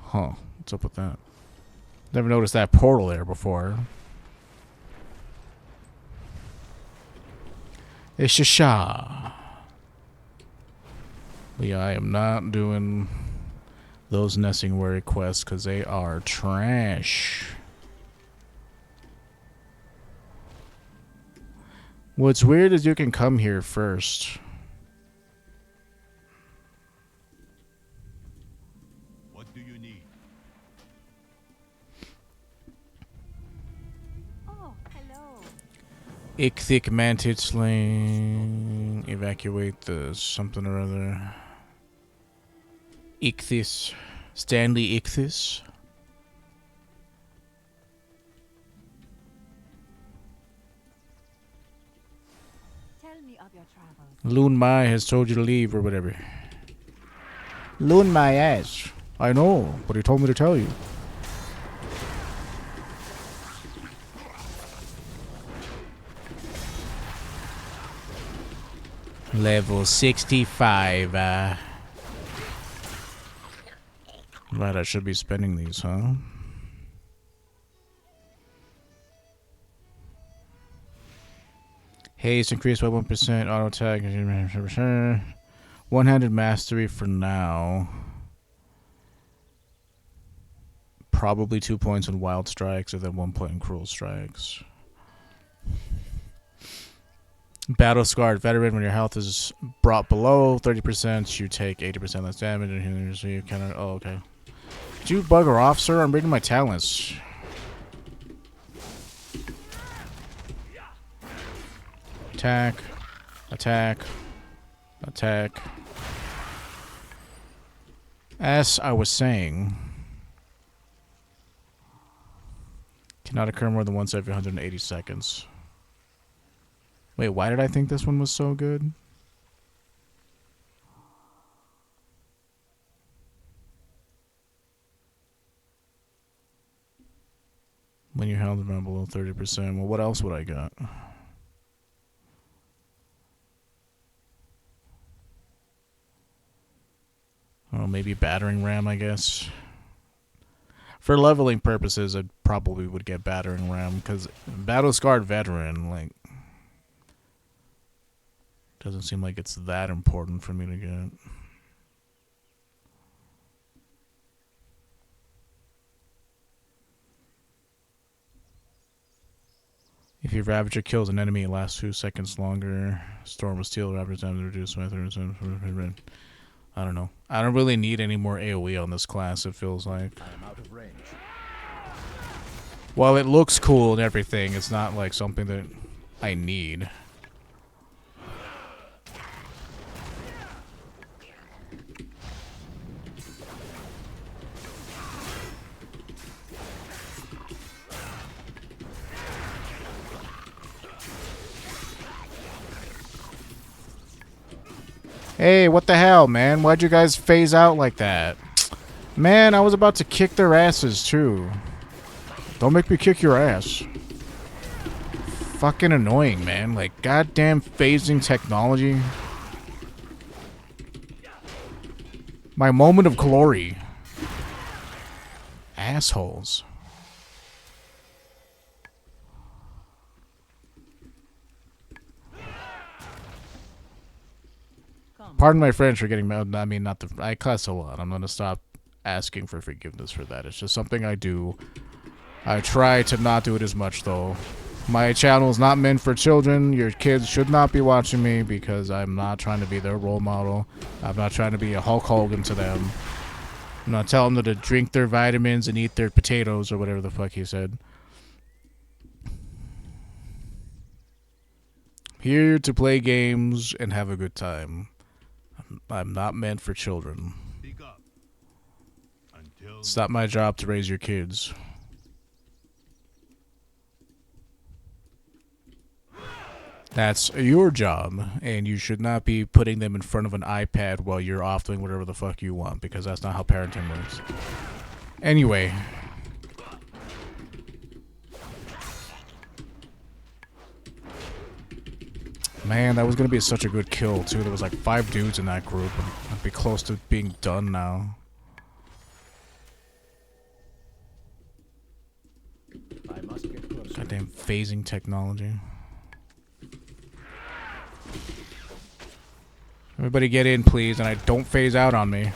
Huh. What's up with that? Never noticed that portal there before. It's a Shah. But yeah, I am not doing those nesting worry quests because they are trash. What's weird is you can come here first. What do you need? Oh, hello. Ichthic Mantid Sling. Evacuate the something or other. Ichthys. Stanley Ichthys. Tell me of your travels. Loon Mai has told you to leave or whatever. Loon my ass. I know, but he told me to tell you. Level 65. Right, I should be spending these, huh? Haze increased by 1%. Auto attack. 100 mastery for now. Probably 2 points in wild strikes and then 1 point in cruel strikes. Battle scarred veteran. When your health is brought below 30%, you take 80% less damage. And so you kind of. Oh, okay. Did you bugger off, sir? I'm reading my talents. Attack. Attack. Attack. As I was saying, cannot occur more than once every 180 seconds. Wait, why did I think this one was so good? When your health is down below 30%. Well, what else would I got? Oh, maybe battering ram, I guess. For leveling purposes, I probably would get battering ram because battle scarred veteran, like, doesn't seem like it's that important for me to get. If your Ravager kills an enemy, it lasts 2 seconds longer. Storm of Steel, Ravager time to reduce by 30%. I don't know. I don't really need any more AoE on this class, it feels like. I am out of range. While it looks cool and everything, it's not like something that I need. Hey, what the hell, man? Why'd you guys phase out like that? Man, I was about to kick their asses, too. Don't make me kick your ass. Fucking annoying, man. Like, goddamn phasing technology. My moment of glory. Assholes. Pardon my French for getting mad. I mean, not the. I cuss a lot. I'm gonna stop asking for forgiveness for that. It's just something I do. I try to not do it as much, though. My channel is not meant for children. Your kids should not be watching me because I'm not trying to be their role model. I'm not trying to be a Hulk Hogan to them. I'm not telling them to drink their vitamins and eat their potatoes or whatever the fuck he said. Here to play games and have a good time. I'm not meant for children. Speak up. Until It's not my job to raise your kids. That's your job, and you should not be putting them in front of an iPad while you're off doing whatever the fuck you want, because that's not how parenting works. Anyway. Man, that was going to be such a good kill, too. There was like 5 dudes in that group. I'd be close to being done now. Goddamn phasing technology. Everybody get in, please, and I don't phase out on me.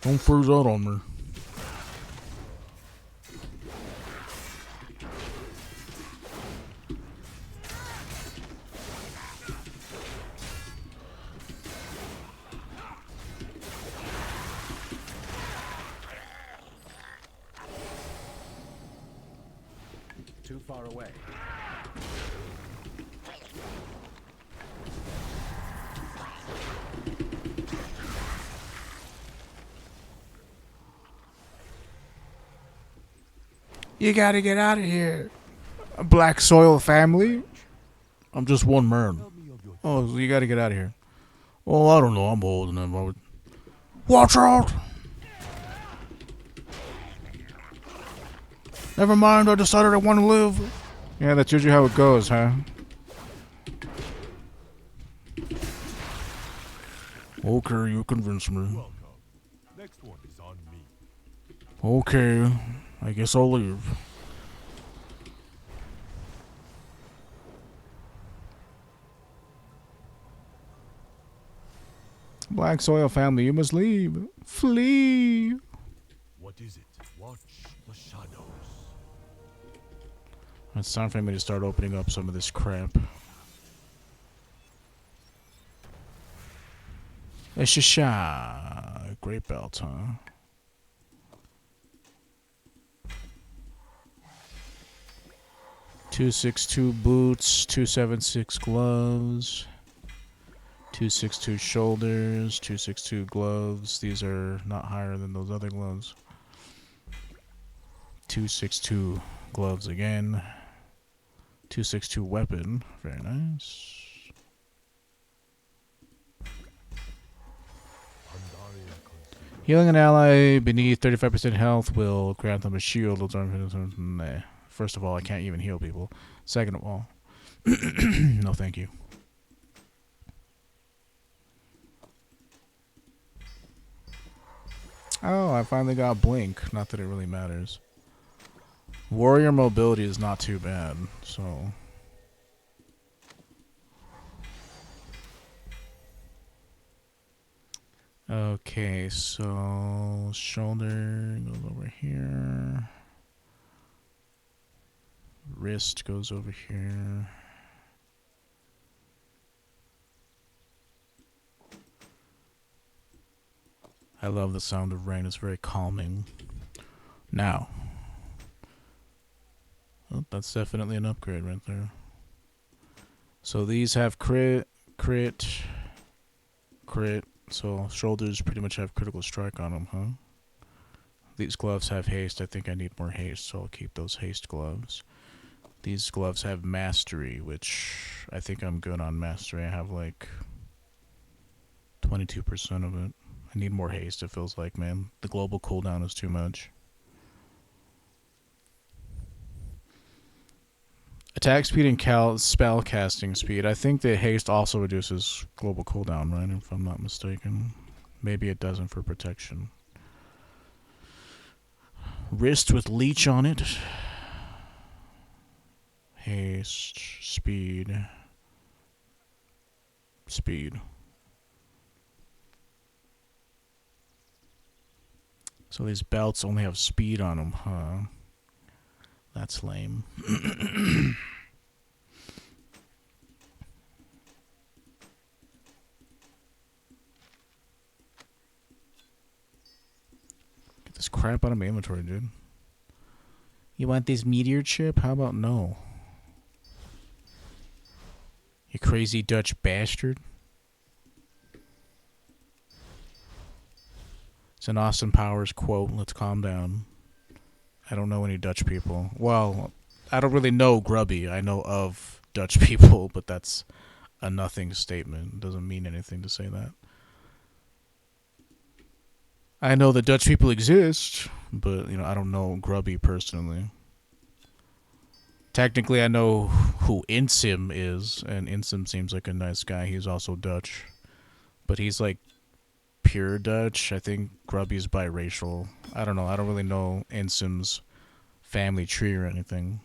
Don't freeze out on me. Too far away. You gotta get out of here. Black soil family? I'm just one man. Tell me of your Oh, so you gotta get out of here. Oh, I don't know. I'm old enough. I would... Watch out! Never mind. I decided I want to live. Yeah, that's usually how it goes, huh? Okay, you convinced me. welcome. Next one is on me. Okay, I guess I'll leave. Black soil family, you must leave. Flee! What is it? Watch the shadows. It's time for me to start opening up some of this crap. A shisha. Great belt, huh? .262 boots, 276 gloves, 262 shoulders, 262 gloves. These are not higher than those other gloves. 262 gloves again. 262 weapon. Very nice. Healing an ally beneath 35% health will grant them a shield. Nah. First of all, I can't even heal people. Second of all, no thank you. Oh, I finally got Blink. Not that it really matters. Warrior mobility is not too bad, so... Okay, so... Shoulder goes over here. Wrist goes over here. I love the sound of rain. It's very calming. Now. Oh, that's definitely an upgrade right there. So these have crit, crit, crit. So shoulders pretty much have critical strike on them, huh? These gloves have haste. I think I need more haste, so I'll keep those haste gloves. These gloves have mastery, which I think I'm good on mastery. I have like 22% of it. I need more haste, it feels like, man. The global cooldown is too much. Attack speed and spell casting speed. I think the haste also reduces global cooldown, right? If I'm not mistaken. Maybe it doesn't for protection. Wrist with leech on it. Haste, speed, speed. So these belts only have speed on them, huh? That's lame. Get this crap out of my inventory, dude. You want this meteor chip? How about no? You crazy Dutch bastard. It's an Austin Powers quote. Let's calm down. I don't know any Dutch people. Well, I don't really know Grubby. I know of Dutch people, but that's a nothing statement. It doesn't mean anything to say that. I know the Dutch people exist, but, you know, I don't know Grubby personally. Technically, I know who Insim is, and Insim seems like a nice guy. He's also Dutch. But he's, like, pure Dutch. I think Grubby's biracial. I don't know. I don't really know Insim's family tree or anything.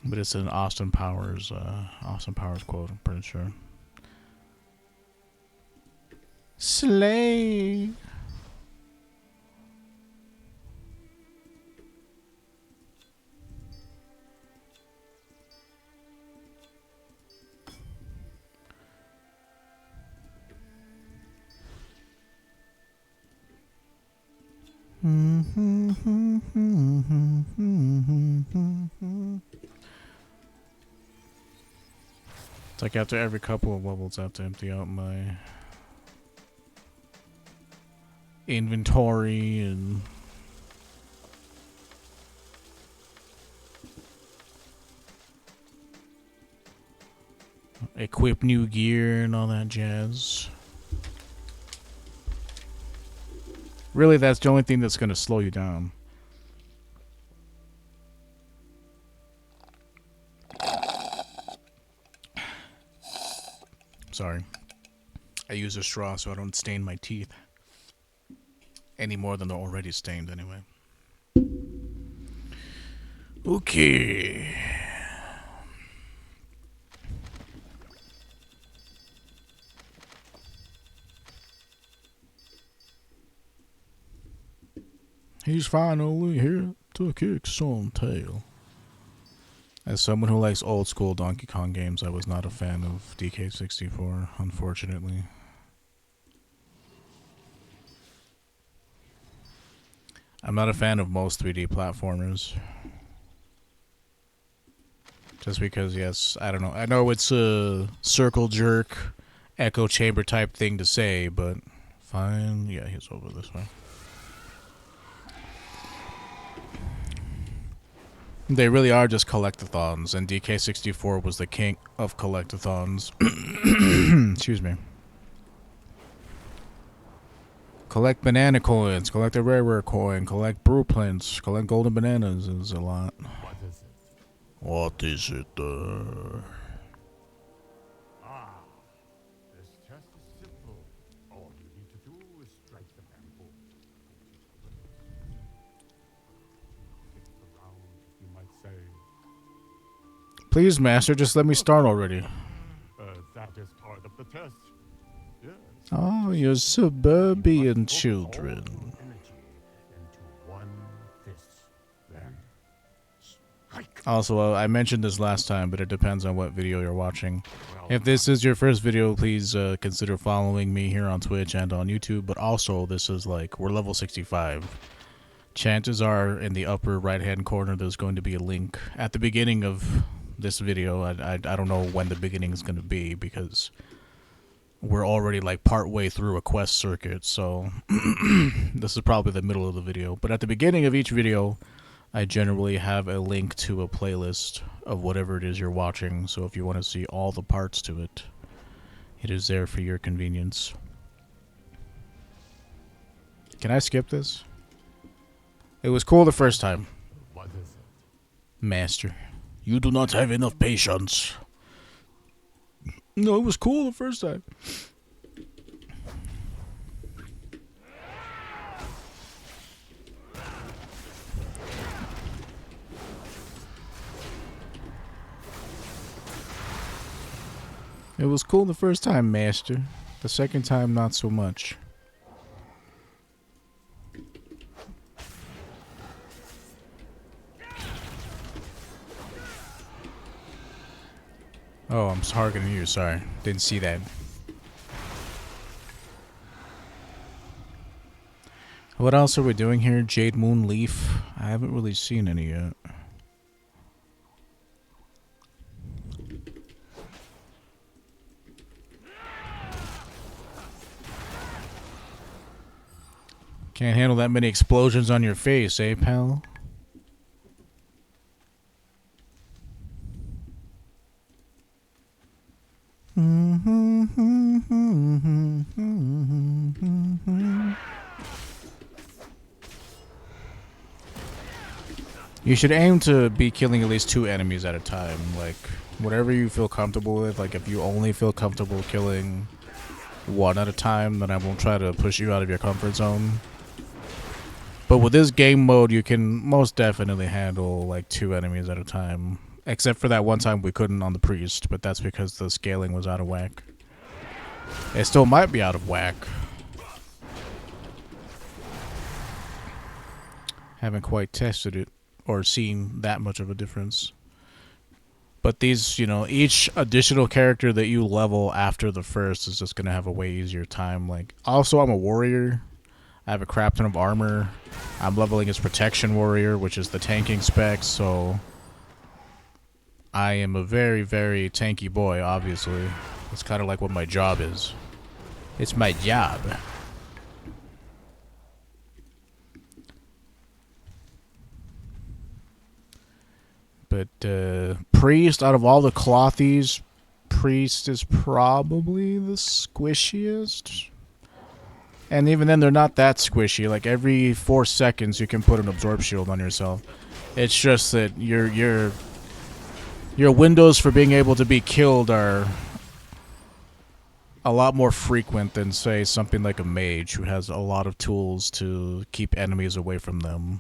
But it's an Austin Powers quote, I'm pretty sure. Slay. It's like after every couple of levels, I have to empty out my inventory and equip new gear and all that jazz. Really, that's the only thing that's going to slow you down. Sorry. I use a straw so I don't stain my teeth. Any more than they're already stained, anyway. Okay. He's finally here to kick some tail. As someone who likes old school Donkey Kong games, I was not a fan of DK64, unfortunately. I'm not a fan of most 3D platformers. Just because, yes, I don't know. I know it's a circle jerk, echo chamber type thing to say, but fine. Yeah, he's over this way. They really are just collectathons, and DK64 was the king of collectathons. Excuse me. Collect banana coins, collect a rare coin, collect blueprints, collect golden bananas is a lot. What is it? What is it? Ah, this test is simple. All you need to do is strike the bamboo. Around, you might say. Please, master, just let me start already. That is part of the test. Yes. Oh, you suburban children. Energy into one fist. Then strike. Also, I mentioned this last time, but it depends on what video you're watching. If this is your first video, please consider following me here on Twitch and on YouTube. But also, this is like, we're level 65. Chances are, in the upper right-hand corner, there's going to be a link at the beginning of this video. I don't know when the beginning is going to be, because we're already like part way through a quest circuit, so this is probably the middle of the video. But at the beginning of each video, I generally have a link to a playlist of whatever it is you're watching, so if you want to see all the parts to it, it is there for your convenience. Can I skip this? It was cool the first time. What is it? Master, you do not have enough patience. No, it was cool the first time. It was cool the first time, Master. The second time, not so much. Oh, I'm targeting you, sorry. Didn't see that. What else are we doing here? Jade Moon Leaf? I haven't really seen any yet. Can't handle that many explosions on your face, eh, pal? You should aim to be killing at least 2 enemies at a time. Like, whatever you feel comfortable with. Like, if you only feel comfortable killing 1 at a time, then I won't try to push you out of your comfort zone. But with this game mode, you can most definitely handle, like, 2 enemies at a time. Except for that one time we couldn't on the priest, but that's because the scaling was out of whack. It still might be out of whack. Haven't quite tested it or seen that much of a difference. But these, you know, each additional character that you level after the first is just going to have a way easier time. Like, also, I'm a warrior. I have a crap ton of armor. I'm leveling as protection warrior, which is the tanking spec, so I am a very, very tanky boy, obviously. It's kind of like what my job is. It's my job. But, Priest, out of all the clothies, Priest is probably the squishiest. And even then, they're not that squishy. Like, every 4 seconds, you can put an absorb shield on yourself. It's just that your windows for being able to be killed are a lot more frequent than, say, something like a mage who has a lot of tools to keep enemies away from them.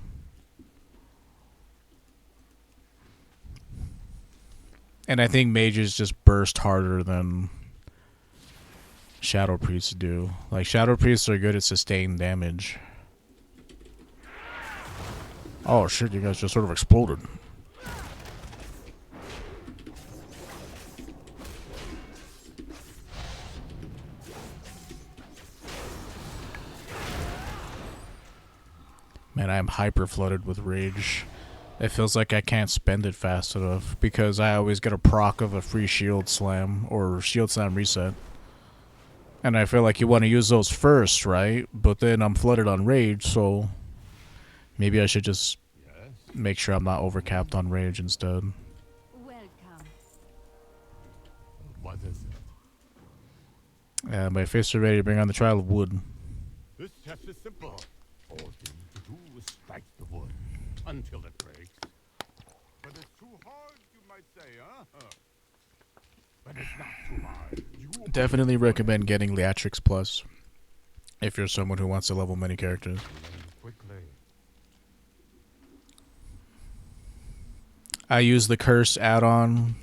And I think mages just burst harder than Shadow Priests do. Like, Shadow Priests are good at sustained damage. Oh shit, you guys just sort of exploded. Man, I am hyper flooded with rage. It feels like I can't spend it fast enough because I always get a proc of a free shield slam or shield slam reset. And I feel like you want to use those first, right? But then I'm flooded on rage, so maybe I should just make sure I'm not overcapped on rage instead. Welcome. What is it? Yeah, my fists are ready to bring on the trial of wood. This test is simple. All you need to do is strike the wood until it breaks. But it's too hard, you might say, huh? But it's not too hard. You Definitely recommend getting Leatrix Plus if you're someone who wants to level many characters. quickly. I use the Curse add-on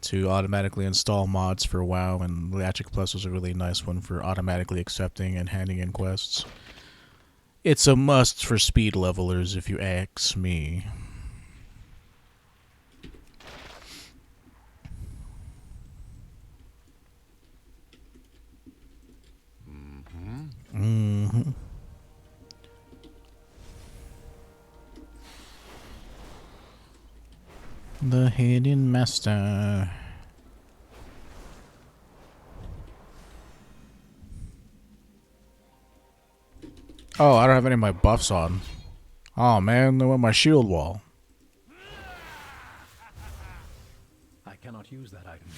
to automatically install mods for WoW, and Leatrix Plus was a really nice one for automatically accepting and handing in quests. It's a must for speed levelers, if you ask me. Mm-hmm. The Hidden Master. Oh, I don't have any of my buffs on. Oh man, they went my shield wall. I cannot use that item.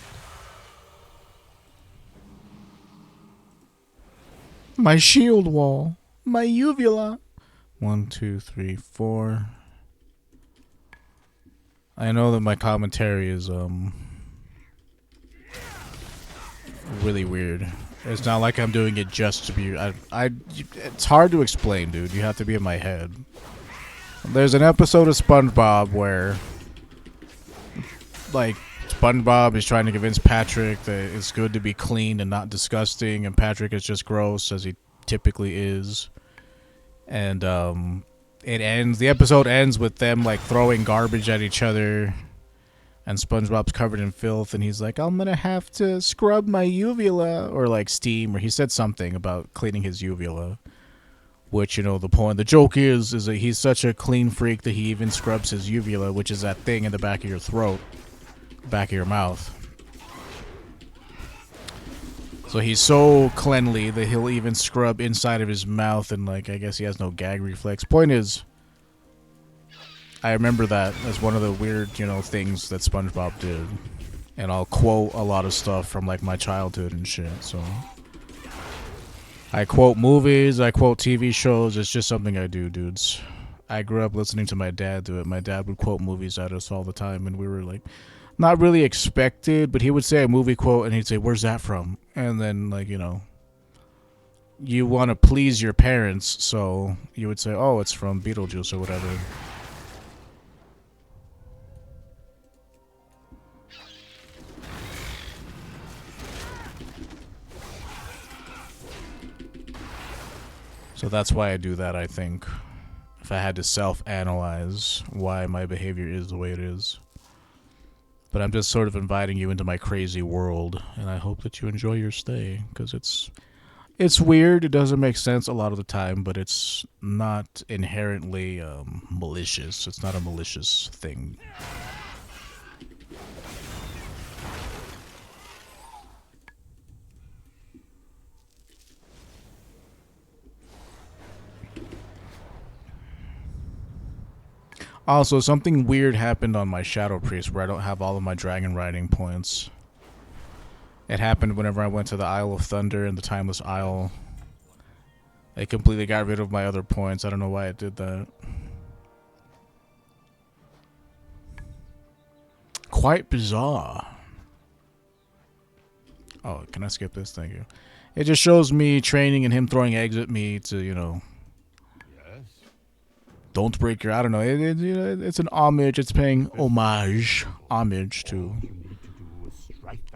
My shield wall. My uvula. 1, 2, 3, 4. I know that my commentary is really weird. It's not like I'm doing it just to be. It's hard to explain, dude. You have to be in my head. There's an episode of SpongeBob where, like, SpongeBob is trying to convince Patrick that it's good to be clean and not disgusting, and Patrick is just gross as he typically is. And the episode ends with them like throwing garbage at each other, and SpongeBob's covered in filth, and he's like, I'm gonna have to scrub my uvula, or like steam, or he said something about cleaning his uvula. Which, you know, the joke is that he's such a clean freak that he even scrubs his uvula, which is that thing in the back of your throat, back of your mouth. So he's so cleanly that he'll even scrub inside of his mouth, and like I guess he has no gag reflex. Point is, I remember that as one of the weird, you know, things that SpongeBob did. And I'll quote a lot of stuff from like my childhood and shit, so I quote movies, I quote TV shows, it's just something I do, dudes. I grew up listening to my dad do it. My dad would quote movies at us all the time, and we were like, not really expected, but he would say a movie quote, and he'd say, "Where's that from?" And then, like, you know, you want to please your parents, so you would say, "Oh, it's from Beetlejuice," or whatever. So that's why I do that, I think. If I had to self-analyze why my behavior is the way it is. But I'm just sort of inviting you into my crazy world, and I hope that you enjoy your stay, because it's weird, it doesn't make sense a lot of the time, but it's not inherently malicious. It's not a malicious thing. Also, something weird happened on my Shadow Priest where I don't have all of my dragon riding points. It happened whenever I went to the Isle of Thunder and the Timeless Isle. It completely got rid of my other points. I don't know why it did that. Quite bizarre. Oh, can I skip this? Thank you. It just shows me training and him throwing eggs at me to, you know, don't break your, I don't know, you know, it's an homage, it's paying homage to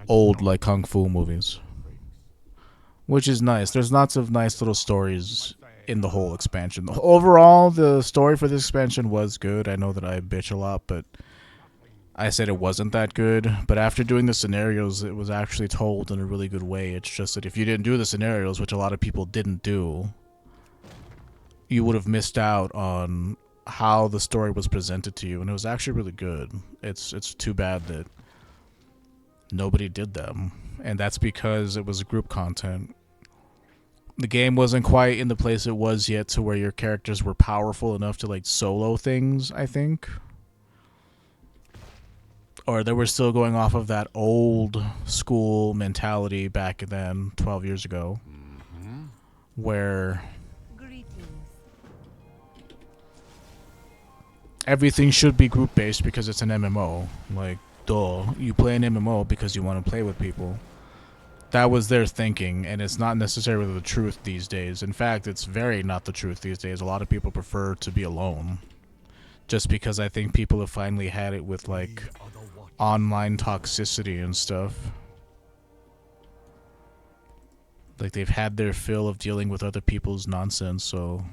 old, like, kung fu movies. Which is nice. There's lots of nice little stories in the whole expansion. Overall, the story for this expansion was good. I know that I bitch a lot, but I said it wasn't that good. But after doing the scenarios, it was actually told in a really good way. It's just that if you didn't do the scenarios, which a lot of people didn't do, you would have missed out on how the story was presented to you, and it was actually really good. It's too bad that nobody did them, and that's because it was group content. The game wasn't quite in the place it was yet to where your characters were powerful enough to like solo things, I think. Or they were still going off of that old school mentality back then, 12 years ago, where everything should be group-based because it's an MMO. Like, duh. You play an MMO because you want to play with people. That was their thinking, and it's not necessarily the truth these days. In fact, it's very not the truth these days. A lot of people prefer to be alone. Just because I think people have finally had it with, like, online toxicity and stuff. Like, they've had their fill of dealing with other people's nonsense, so